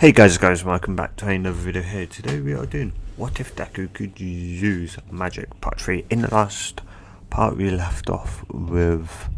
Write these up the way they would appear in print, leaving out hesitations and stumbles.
Hey guys, welcome back to another video here. Today we are doing What If Deku Could Use Magic Part 3. In the last part we left off with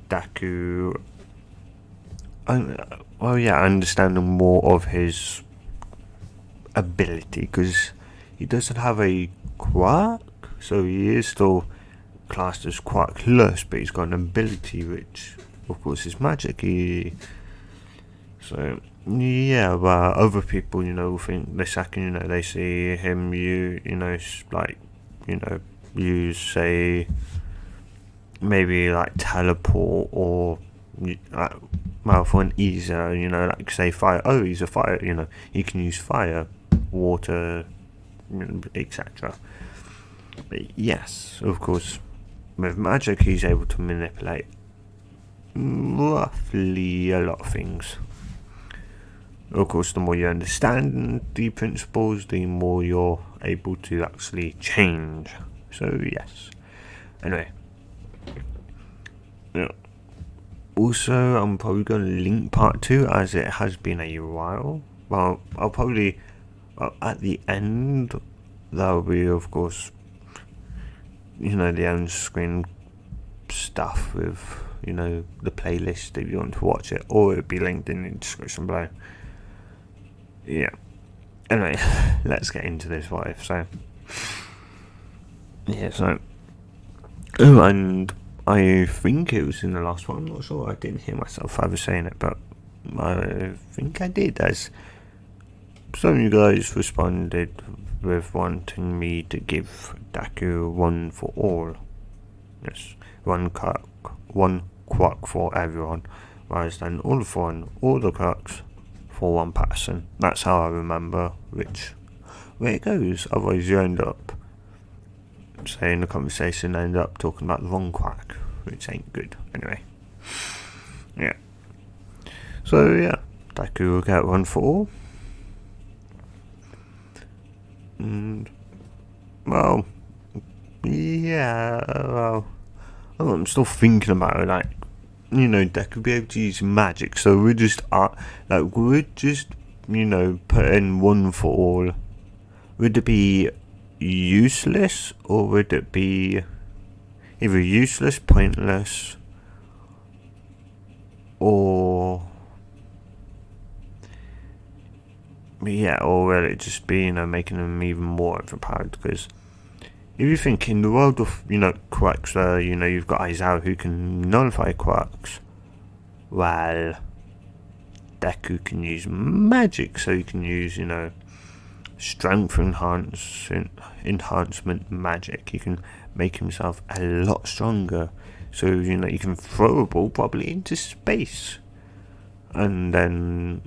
Deku, understanding more of his ability, because he doesn't have a quirk, so he is still classed as quirkless, but he's got an ability which of course is magic. So yeah, but other people, think the second, they see him, use, say, maybe like teleport or, for an easier, like say fire. Oh, he's a fire, he can use fire, water, etc. But yes, of course, with magic, he's able to manipulate roughly a lot of things. Of course, the more you understand the principles, the more you're able to actually change. So, yes. Anyway. Yeah. Also, I'm probably going to link part 2, as it has been a while. Well, I'll probably, at the end, there'll be, of course, the on-screen stuff with, the playlist if you want to watch it, or it'll be linked in the description below. Yeah. Anyway, let's get into this what if. So, yeah, and I think it was in the last one, I'm not sure, I didn't hear myself ever saying it, but I think I did, as some of you guys responded with wanting me to give Deku one for all. Yes, one quirk for everyone, whereas then all for one, all the quirks for one person. That's how I remember where it goes. Otherwise you end up saying the conversation, end up talking about the wrong quack, which ain't good. Anyway, yeah. So yeah, Deku will get one for all. And well, yeah. Well, I'm still thinking about it. Like, Deku will be able to use magic, so we're just put in one for all. Would it be useless, or would it be either useless, pointless, or or will it just be, making them even more overpowered? Because if you think in the world of, quirks, you've got Aizawa who can nullify quirks. Well, Deku can use magic, so he can use, strength enhancement magic. He can make himself a lot stronger. So, he can throw a ball probably into space. And then,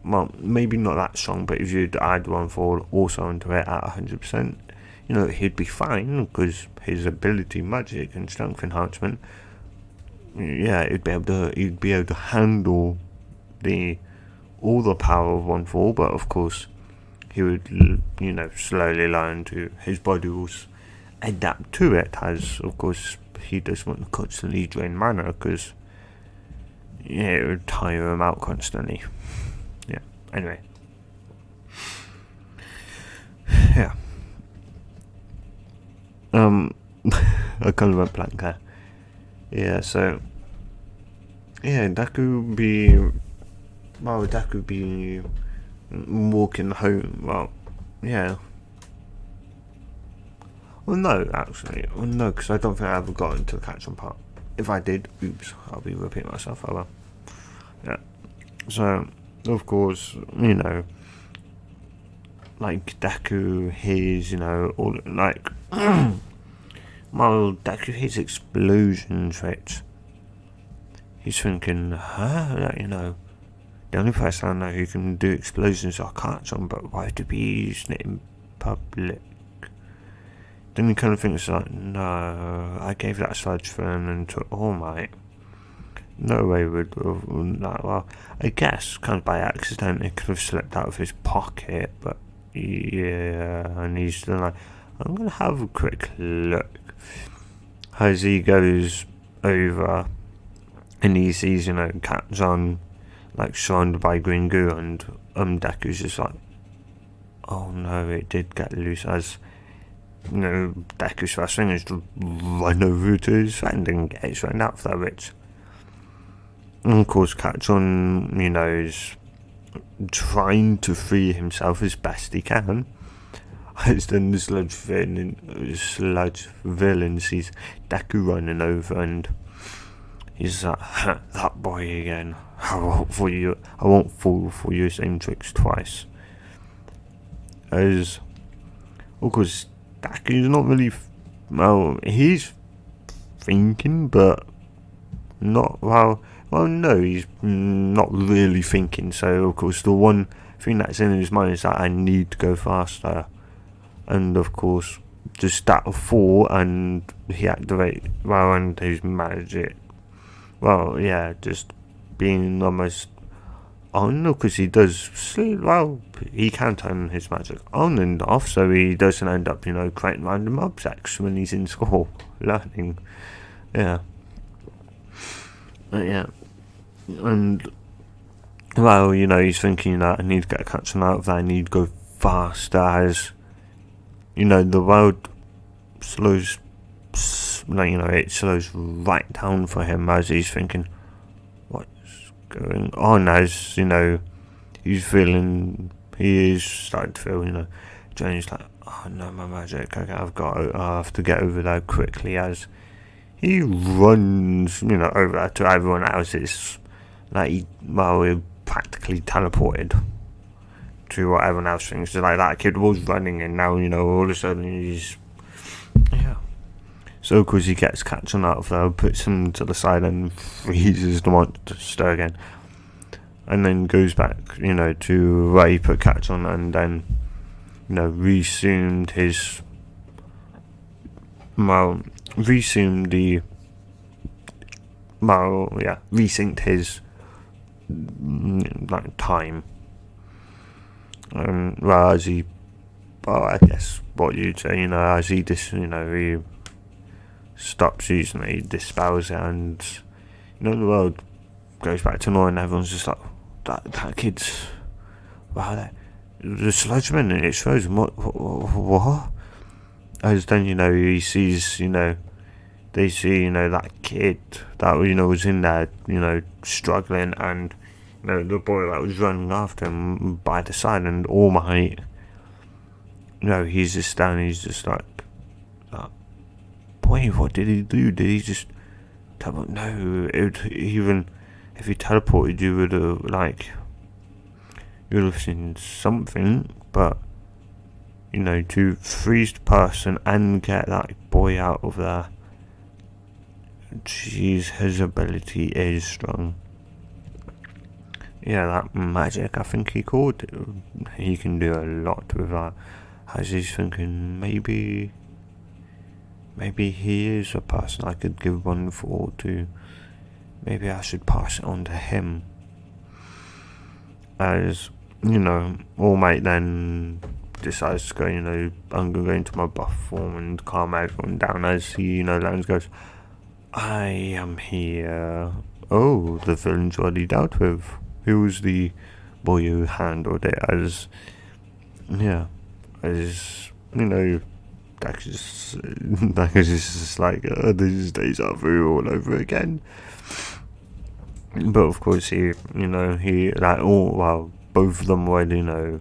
well, maybe not that strong, but if you'd add one for also into it at 100%, he'd be fine, because his ability, magic and strength enhancement, he'd be able to handle all the power of one for all. But of course, he would, slowly learn to, his body will adapt to it, as of course he doesn't want to constantly drain mana, because it would tire him out constantly. Yeah. Anyway. Yeah. I kind of went blank there. Yeah, so Deku would be walking home. Well, yeah. Well, no, actually. Well, no, because I don't think I ever got into the catch-on part. If I did, oops, I'll be repeating myself. Oh well. Yeah. So, of course, like Deku, his, all, like, well, Deku, his explosions, which he's thinking, the only person I know who can do explosions are Carton, but why would he be using it in public? Then he kind of thinks like, no, I gave that sludge for him and took All Might. No way would that. Well, I guess kind of by accident it could have slipped out of his pocket, but yeah, and he's still like, I'm gonna have a quick look. As he goes over and he sees, Cat's on like surrounded by green goo, and Deku's just like, oh no, it did get loose. As you know, Deku's first thing is to run over to his friend and get his friend out of that bitch. And of course, Catchon, you know, is trying to free himself as best he can. As then the sludge villain sees Deku running over, and he's like, that boy again. I won't fall for your same tricks twice. As of course, Deku's not really. Well, he's thinking, but not well. Well, no, he's not really thinking. So of course, the one thing that's in his mind is that I need to go faster. And of course, just that fall, and he activate and his magic. Well, yeah, just being almost on, because he does. Well, he can turn his magic on and off, so he doesn't end up, creating random objects when he's in school learning. Yeah, yeah, and well, he's thinking that I need to get a Catchon out of that. I need to go faster, as the world slows, it slows right down for him, as he's thinking, what's going on, as, he is starting to feel, Johnny's like, oh no, my magic, I have to get over there quickly, as he runs, over there to everyone else. It's like he practically teleported to what everyone else thinks. So, like, that kid was running, and now, all of a sudden he's, yeah. So, of course, he gets Catchon out of there, puts him to the side, and freezes the monster again. And then goes back, to where he put Catchon, and then, resumed his, resynced his, time. As he, I guess what you'd say, as he he stops using it, he dispels it, and the world goes back to normal, and everyone's just like, that kid's, the sludgeman, and it's frozen. What? As then he sees, they see, that kid that was in there, struggling, and the boy that was running after him by the side, and All Might, he's just standing, he's just like, boy, what did he do? Did he just teleport? No, even if he teleported, you would have seen something, but, to freeze the person and get that boy out of there, jeez, his ability is strong. Yeah, that magic, I think he can do a lot with that, as he's thinking, maybe he is a person I could give one for to. Maybe I should pass it on to him. As, All Might then decides to go, I'm going to go into my buff form and calm everyone down, as he, lands, goes, I am here. Oh, the villain's already dealt with. Who was the boy who handled it? As Deku's just like, these days are through all over again. But of course, both of them already know.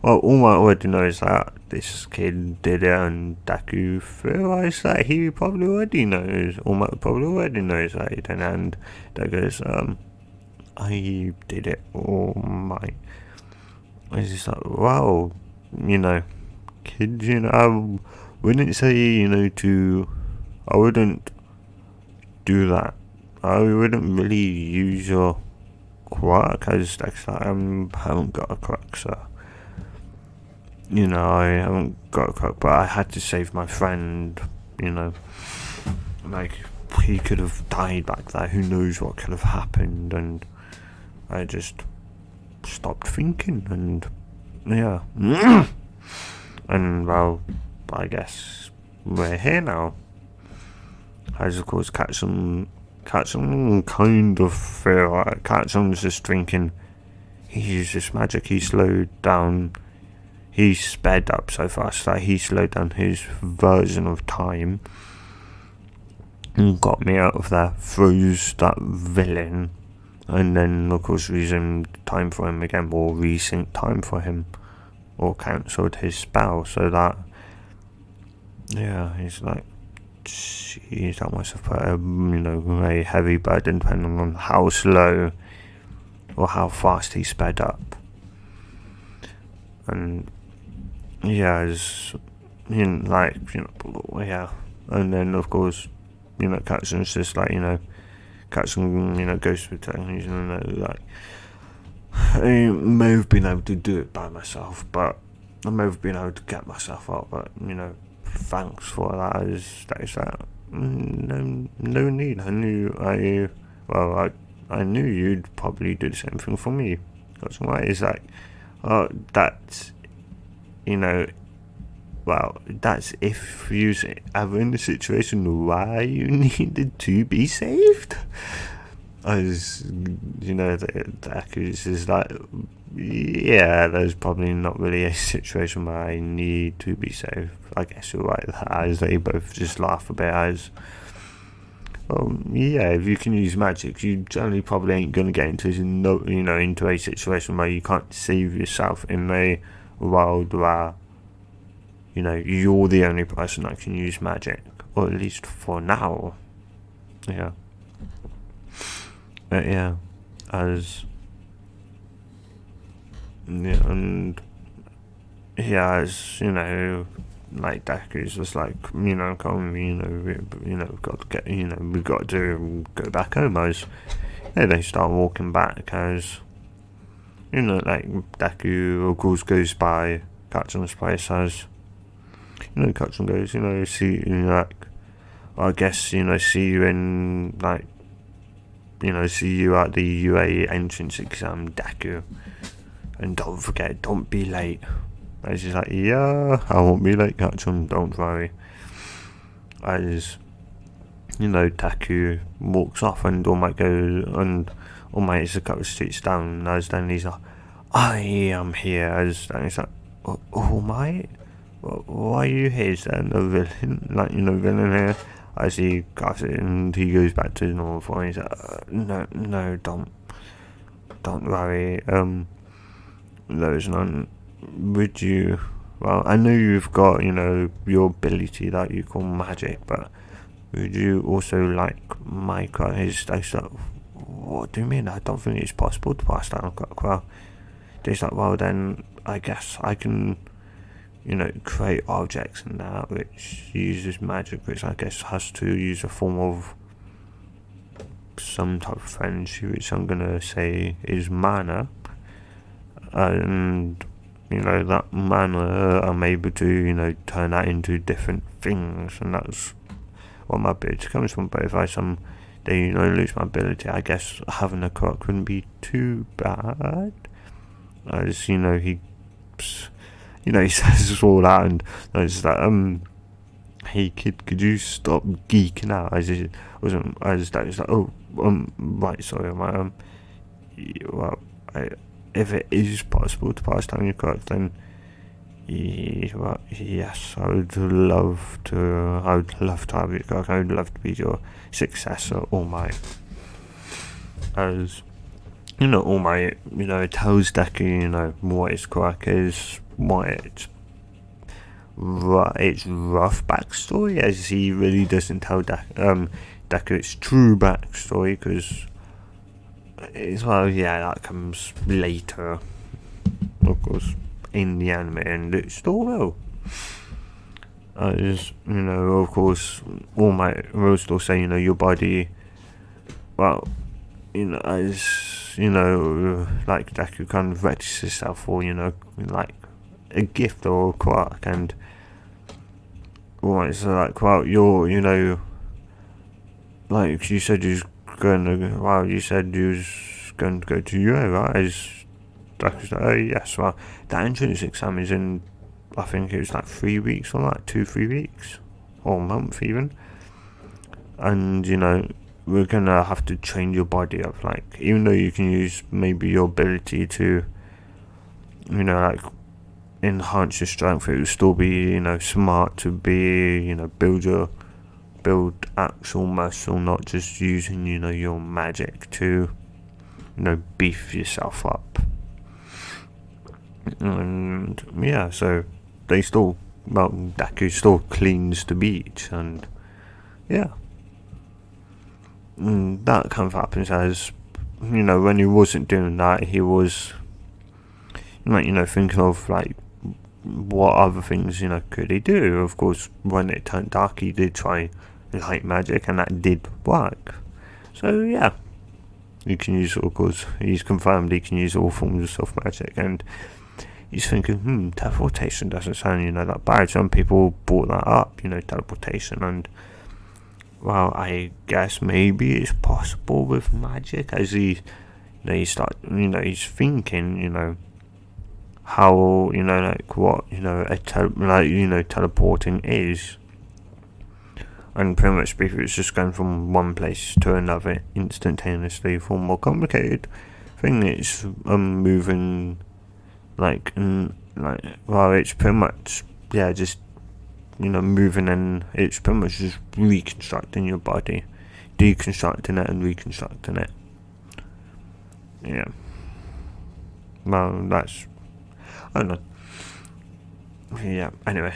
Well, all I already know is that this kid did it, and Deku realized that he probably already knows. All Might probably already knows that he did it, and Deku goes, I did it, All Might. It's just like, wow, kids, I wouldn't say, I wouldn't do that. I wouldn't really use your quirk, as I haven't got a quirk, so, I haven't got a quirk, but I had to save my friend, he could have died back there, who knows what could have happened, and I just stopped thinking, and, yeah, and, well, I guess we're here now, as of course Catchon Katsung kind of feel like Katsung's just thinking he uses magic, he slowed down, he sped up so fast that he slowed down his version of time and got me out of there, froze that villain, and then of course resumed time for him again, or resynced time for him, or cancelled his spell, so that he's like, jeez, that must have put a heavy burden depending on how slow or how fast he sped up. And and then of course, Katsung's just like, Katsung, goes through techniques, like, I may have been able to do it by myself, but I may have been able to get myself up, but, thanks for that, is that, no need. I knew you'd probably do the same thing for me. That's why it's like, that's, that's if you ever in the situation why you needed to be saved. As the accused is like, there's probably not really a situation where I need to be saved. I guess you're right, as they both just laugh a bit, as if you can use magic, you generally probably ain't gonna get into into a situation where you can't save yourself in a world where you're the only person that can use magic, or at least for now. But as like Deku's just like, come, we've got to get, we've got to go back home. As they start walking back, as like Deku of course goes by Katsung's place, as Katsung goes, see, I guess, see you in, like, see you at the UA entrance exam, Deku, and don't forget, don't be late. And she's like, I won't be late, Katsung, don't worry. As Deku walks off, and All Might goes, and All Might is a couple of streets down, as then he's like, I am here, as then he's like, All Might? Why are you here? Is there no villain, villain here? As he got it, and he goes back to his normal form. He's like, no, don't worry. There's none. Would you? Well, I know you've got your ability that you call magic, but would you also like my craft? He's like, what do you mean? I don't think it's possible to pass down a craft. Well, he's like, well then I guess I can create objects and that which uses magic, which I guess has to use a form of some type of energy, which I'm gonna say is mana, and that mana I'm able to turn that into different things, and that's what my ability comes from. But if I someday lose my ability, I guess having a clock wouldn't be too bad. As he he says this all out, and it's like, hey kid, could you stop geeking out? As it wasn't, as that was like, right, sorry, if it is possible to pass down your cards, then yes, I would love to have your card. I would love to be your successor, All Might. As All Might, tells Deku, what his quirk is, what its rough backstory, as he really doesn't tell Deku its true backstory, because that comes later, of course, in the anime, and it still will. Of course, All Might will still say, your body, well, as like Deku kind of registers himself for, like a gift or a quirk, and it's like, well, you're, like you said, you said you was going to go to UA, right? As Deku's like, yes, well, that entrance exam is in, I think it was like 3 weeks, or like 2-3 weeks, or a month even, and we're gonna have to train your body up. Like, even though you can use maybe your ability to, like, enhance your strength, it will still be, smart to be, build actual muscle, not just using, your magic to, beef yourself up. And yeah, so they still, Deku still cleans the beach, and yeah. That kind of happens as, when he wasn't doing that, he was, thinking of, like, what other things, could he do? Of course, when it turned dark, he did try light magic, and that did work. So, yeah. You can use, of course, he's confirmed he can use all forms of self magic, and he's thinking, teleportation doesn't sound, that bad. Some people brought that up, teleportation, and, well, I guess maybe it's possible with magic, as he's thinking, how, like, what, teleporting is. And pretty much it's just going from one place to another instantaneously. For more complicated thing, it's moving, it's pretty much, just, moving, and it's pretty much just reconstructing your body, deconstructing it and reconstructing it. Yeah. Well, that's, I don't know. Yeah, anyway.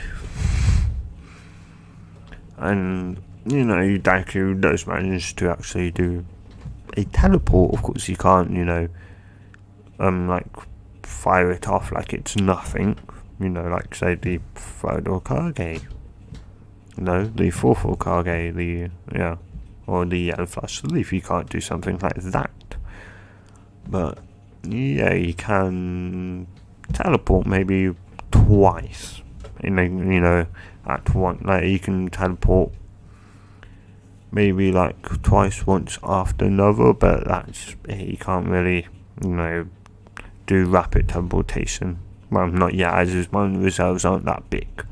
And, Deku does manage to actually do a teleport. Of course, he can't, fire it off like it's nothing. Like, say, the third Hokage. The fourth Hokage, or the Yellow Flash Leaf. You can't do something like that. But, yeah, you can teleport maybe twice. At one, like, you can teleport maybe like twice, once after another, but that's it. You can't really, do rapid teleportation. Well, not yet, as his mind reserves aren't that big.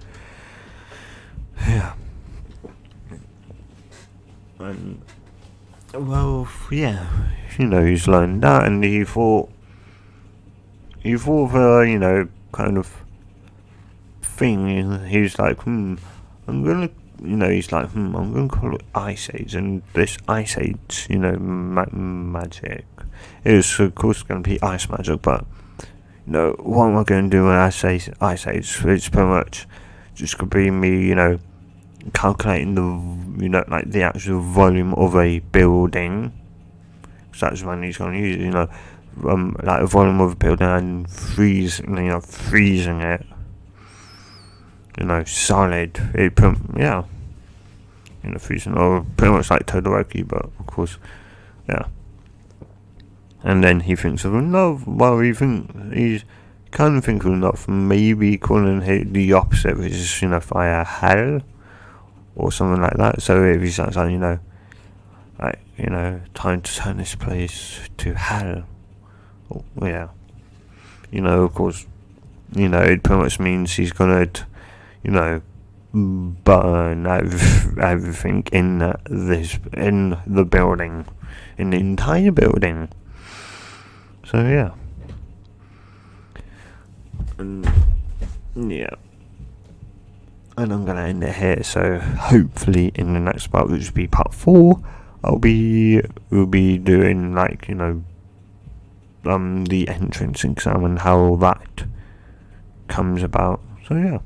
Yeah. And, well, yeah, he's learned that, and he thought of, kind of thing. He's like, I'm gonna, I'm gonna call it Ice Age, and this Ice Age, magic is, of course, gonna be ice magic, but, what am I gonna do when I say Ice Age? It's pretty much just gonna be me, calculating the, like, the actual volume of a building, because that's when he's gonna use it, like the volume of a building, and freezing it. Solid. Freezing, or pretty much like Todoroki, but of course, yeah. And then he thinks of another. Well, he's kind of thinking enough, maybe calling it the opposite, which is fire hell or something like that. So if he starts like, time to turn this place to hell. Oh, yeah. Of course, it pretty much means he's gonna, burn everything in the building, in the entire building. So yeah. And yeah. And I'm gonna end it here. So hopefully in the next part, which will be part 4, we'll be doing the entrance exam and how that comes about. So yeah.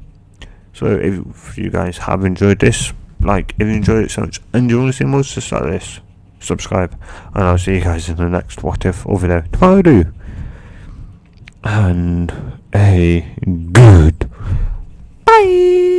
So if you guys have enjoyed this, if you enjoyed it so much and you want to see more stuff like this, subscribe, and I'll see you guys in the next What If or video tomorrow. And a good bye.